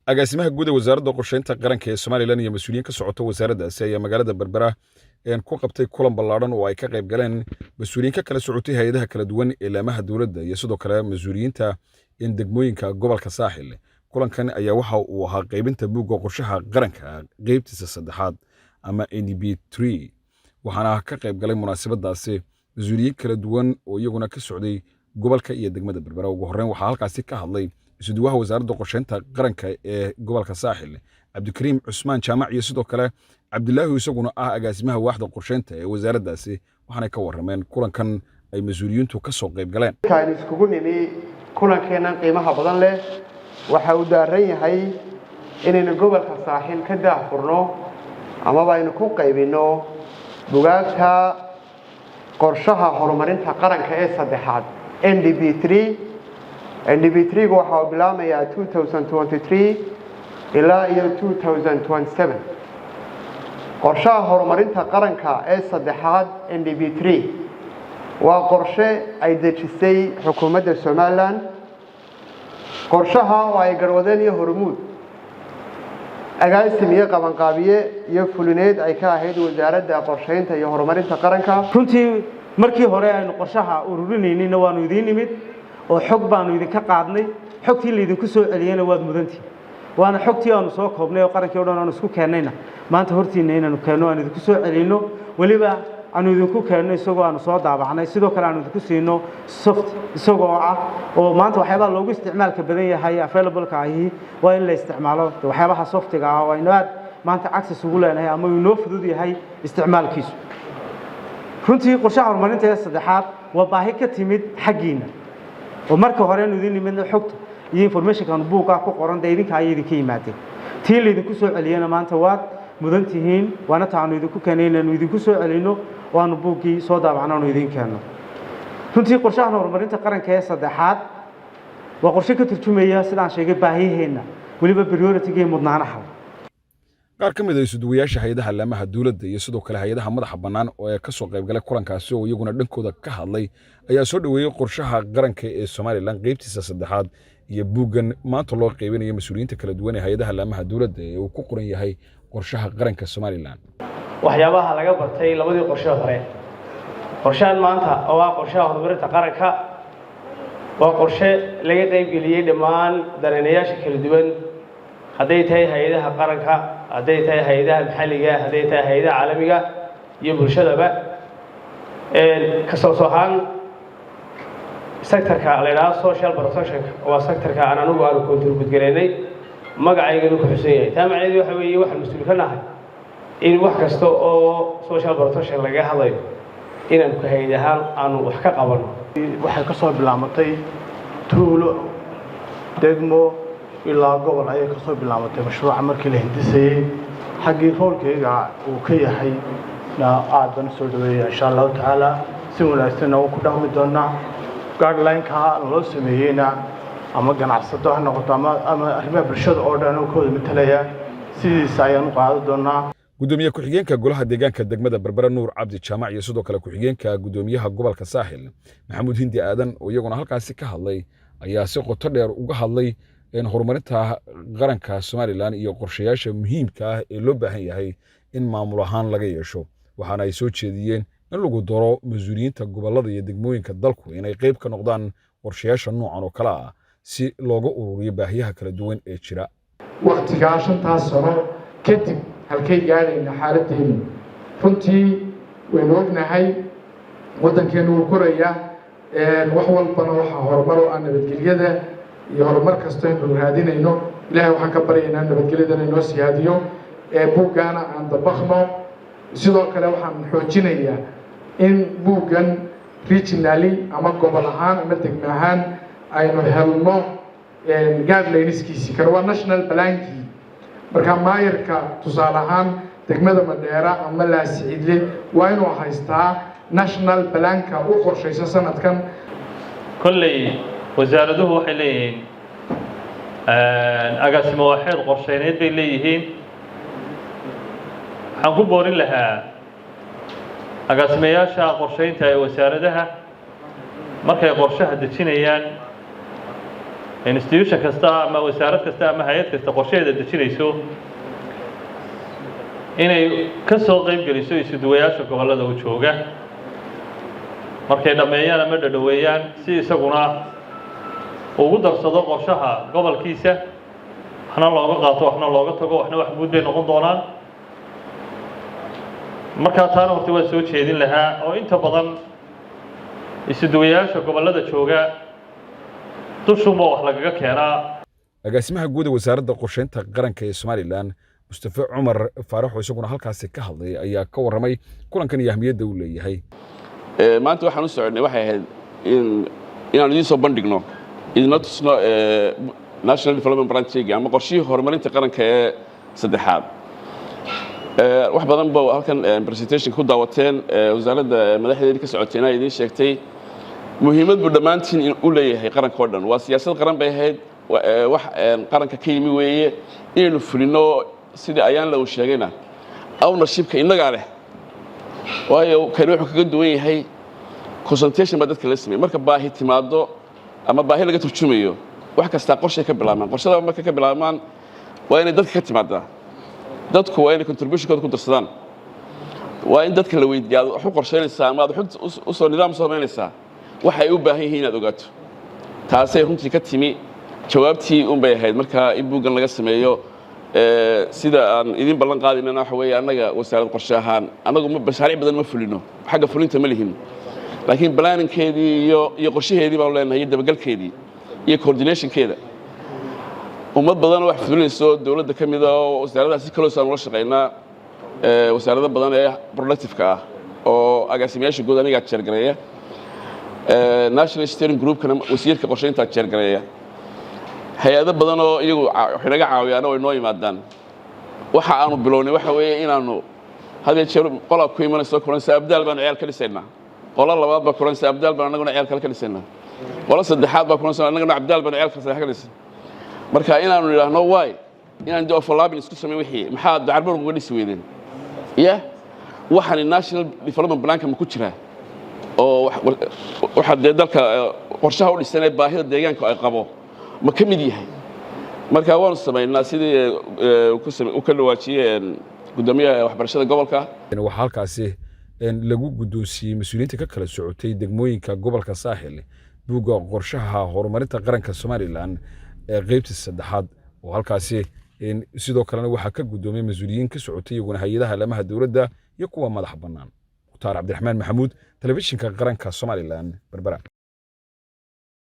agaasimaha guud ee wasaaradda qorsheynta qaranka ee Soomaaliland iyo mas'uuliyiin ka socota wasaaraddaasi ayaa magaalada Berbera ku qabtay kulan ballaaran oo ay ka qayb galeen mas'uuliyiin ka kala socotay hay'adaha kala duwan ee laamaha dawladda iyo sidoo kale mas'uuliyiinta degmooyinka gobolka Saaxil. kulankan ayaa waxa uu ahaa qaybinta buugga qorshaha qaranka qaybtiisa saddexaad ama NDP3 waxaana ka qayb galay munaasabadaasi mas'uuliyiin kala duwan oo iyaguna ka socday gobolka iyo degmada Berbera. ugu horreyn waxaa halkaasi ka hadlay isuduwaha wasaaradda qorsheynta qaranka ee gobolka Saaxil Cabdikariim Cusmaan Jaamac iyo sidoo kale Cabdilaahi isaguna agaasimaha waaxda qorsheynta ee wasaaraddaasi waxaana ka warrameen kulankan ay mas'uuliyiintu ka soo qayb galeen. kaan iskugu nimi kulankeena qiimaha badan leh waxa uu daaran yahay inaynu gobolka Saaxil ka daahfurno ama aynu ku qaybino buugaagta qorshaha horumarinta qaranka ee saddexaad NDP3 waxa uu bilaamayaa 2023 ilaa iyo 2027 qorshaha horumarinta qaranka ee saddexaad NDP3 waa qorshe ay dejisay xukuumadda Soomaaliland qorshaha oo ay garwadeen iyo hormuud agaasimiye qabanqaabiye iyo fulineed ay ka ahayd wasaaradda qorsheynta iyo horumarinta qaranka. runtii markii hore aynu qorshaha ururinaynayna waanu idiin nimid oo xog baanu idinka qaadnay xogtii la idinku soo celiyayna waad mudantii waana xogtii aanu soo koobnay oo qarankii oo dhan aanu isku keennayna maanta hortiina inaanu keenno aan idinku soo celino waliba aanu idinku keenno isagoo aanu soo daabacnay sidoo kale aanu idinku siino soft isagoo oo maanta waxyaabaha loogu isticmaalka badan yahay available-ka ahi waa in la isticmaalo waxyaabaha softiga oo aynu aad maanta access ugu leenahay ama uu noo fudud yahay isticmaalkiisu. runtii qorshaha horumarinta ee saddexaad waa baahi ka timid xaggiina oo marka hore inuu idin nimidna xogta iyo information-kan buugga ku qoran idinka ay idinka yimaadeen tii la idinku soo celiyana maanta waad mudan tihiin waana taanu idinku keenayna inuu idinku soo celino oo aanu buuggii soo daabacno oo idin keenno. runtii qorshaha horumarinta qaranka ee saddexaad waa qorshe ka turjumaya sidaan sheegay baahiyaheena waliba priority-ga mudnaanaha. qaar ka mid ah isuduwayaasha hay'adaha laamaha dawladda iyo sidoo kale hay'adaha madaxa bannaan oo ka soo qayb galay kulankaasi oo iyaguna dhankooda ka hadlay ayaa soo dhaweeyay qorshaha qaranka ee Soomaaliland qaybtiisa saddexaad iyo buuggan maanta loo qaybinayo mas'uuliyiinta kala duwan ee hay'adaha laamaha dawladda ee uu ku qoran yahay qorshaha qaranka Soomaaliland. waxyaabaha laga bartay labadii qorshe hore qorshahan maanta oo ah qorshaha horumarinta qaranka waa qorshe laga qayb geliyay dhammaan daneeyayaasha kala duwan hadday tahay hay'adaha qaranka hadday tahay hay'adaha maxalliga hadday tahay hay'adaha caalamiga iyo bulshadaba ka soo ahaan sectorka la yiraahdo social protection waa sectorka aan anigu aan contribute gareynay magacaygana ku xusan yahay taa macnaheedu waxa weeye waxaan mas'uul ka nahay in wax kasta oo social protection laga hadlayo inaan ku hay'adahaan aanu wax ka qabano. waxay ka soo bilaamatay tuulo degmo ilaa gobol ayay ka soo bilaamatay mashruuca markii la hindisayay xaggii roolkayga uu ka yahay aad baan soo dhaweeyaa insha allahu tacaala si wanaagsan oo ku dhaqmi doonaa guideline-ka loo sameeyeyna ama ganacsato ha noqoto ama arrimaha bulshada oo dhan oo kooda matalaya sidiisa ayaan u qaadan doonaa. gudoomiye ku-xigeenka golaha deegaanka degmada Berbera Nuur Cabdi Jaamac iyo sidoo kale ku-xigeenka gudoomiyaha gobolka Saaxil Maxamuud Hindi Aadan oo iyaguna halkaasi ka hadlay ayaa si qoto dheer uga hadlay horumarinta qaranka Soomaaliland iyo qorshayaasha muhiimka ah ee loo baahan yahay in maamul ahaan laga yeesho waxaana ay soo jeediyeen in lagu daro mas'uuliyiinta gobolada iyo degmooyinka dalku inay qayb ka noqdaan qorshayaasha noocan oo kala ah si looga ururiyo baahiyaha kala duwan ee jira. waqtiga 5 sano kadib halkay gaarayna xaaladdeenu runtii waynu ognahay waddankeenu uu koraya wax walbana waxa horumar oo nabadgelyada iyo horumar kasta inuu raadinayno ilaahay waxaan ka baryaynaa nabadgelyada inoo siyaadiyo buuggaana aan dabaqno sidoo kale waxaan xoojinayaa in buuggan regionally ama gobol ahaan ama degmo ahaan aynu helno guidelines-kiisi kale waa national plan-kii marka maayarka tusaale ahaan degmada Madheera ama Laasciidle waa inuu haystaa national plan-ka u qorshaysan sanadkan. kolley wasaaraduhu waxay leeyihiin agaasimo waaxeed qorsheyneed bay leeyihiin waxaan ku boorin lahaa agaasimayaasha qorsheynta ee wasaaradaha markay qorshaha dejinayaan institution kasta ama wasaarad kasta ama hay'ad kasta qorsheeda dejinayso inay ka soo qayb geliso isuduwayaasha gobollada u jooga markay dhameeyaan ama dhadhaweeyaan si isaguna ugu darsado qorshaha gobolkiisa waxna looga qaato waxna looga tago waxna wax guud bay noqon doonaan marka taana horta waa soo jeedin lahaa oo inta badan isuduwayaasha gobollada jooga dushuma wax lagaga keenaa agaasimaha guud ee wasaaradda qorsheynta qaranka ee Somaliland Mustafa Umar Faarax oo isaguna halkaasi ka hadlay ayaa ka warramay kulankan iyo ahmiyadda uu leeyahay maanta waxaan u soconnay waxay ahayd inaan idin soo bandhigno idina tusno National Development Branch ama qorshihii horumarinta qaranka ee saddexaad wax badan baa halkan presentation ku daawateen wasaaradda madaxdeedii ka socotayna idin sheegtay muhiimad buu dhammaantiin u leeyahay qaranka oo dhan waa siyaasad qaran bay ahayd wax qaranka ka yimi weeye inaynu fulino sidii ayaan la u sheegayna ownershipka innagaa leh waayo kan wuxuu kaga duwan yahay concentration baa dadka la sameeyay marka baahi timaado ama baahi laga turjumayo wax kasta qorshe ka bilaabmaan qorshada marka ka bilaabmaan waa inay dadka ka timaadaa dadku waa inay contribution-kooda ku darsadaan waa in dadka la weydiiyo wax u qorsheynaysaa ama aad u soo nidaam soo samaynaysaa waxa ay u baahan yihiin inaad ogaato taasay runtii ka timi jawaabtii bay ahayd marka in buuggan laga sameeyo sida aan idin ballan qaadinana waxa weeye annaga wasaarad qorshe ahaan annagu mashaariic badan ma fulino xagga fulinta ma lihin laakiin planninkeedii iyo qorshaheedii baan leenahay iyo dabagalkeedii iyo coordinationkeeda ummad badan wax fulinayso dawladda ka mid ah oo wasaaradaha si kale oo ula shaqeynaa wasaarado badan ee productive-ka ah oo agaasimayaasha guud aniga jeergareeya National Steering Group-kana wasiirka qorsheynta jeergareeya hay'ado badan oo iyagu waxay naga caawiyaan oo inoo yimaadaan waxa aanu bilownay waxa weeye inaanu hadii jeer qolab ku imanayso kulansa abdaal baan ciyaal ka dhisaynaa qolal labaad baa kulansa abdaal baan anaguna ciyaal ka dhisaynaa qolal saddexaad baa kulansa anaguna abdaal baan ciyaal ka dhisaynaa marka inaanu yiraahno way inaan doo falaabin isku sameey wixii maxaa dacarbar uga dhisi weydeen waxaan National Development Plan-ka ma ku jiraa oo waxa dalka qorshaha u dhisanay baahida deegaanka ay qabo ma ka mid yahay marka waan sameeynaa sidii u kala waajiyeen gudoomiyaha waxbarashada gobolka waxa halkaasi lagu gudoonsiyay mas'uuliyiinta ka kala socotay degmooyinka gobolka Saaxil buugga qorshaha horumarinta qaranka Somaliland ee qaybta saddexaad oo halkaasi sidoo kalena waxa ka gudoomiyay mas'uuliyiin ka socotay iyaguna hay'adaha lamaha dawladda iyo kuwa madax bannaan Mukhtaar Cabdiraxmaan Maxamuud telefishinka qaranka Somaliland Berbera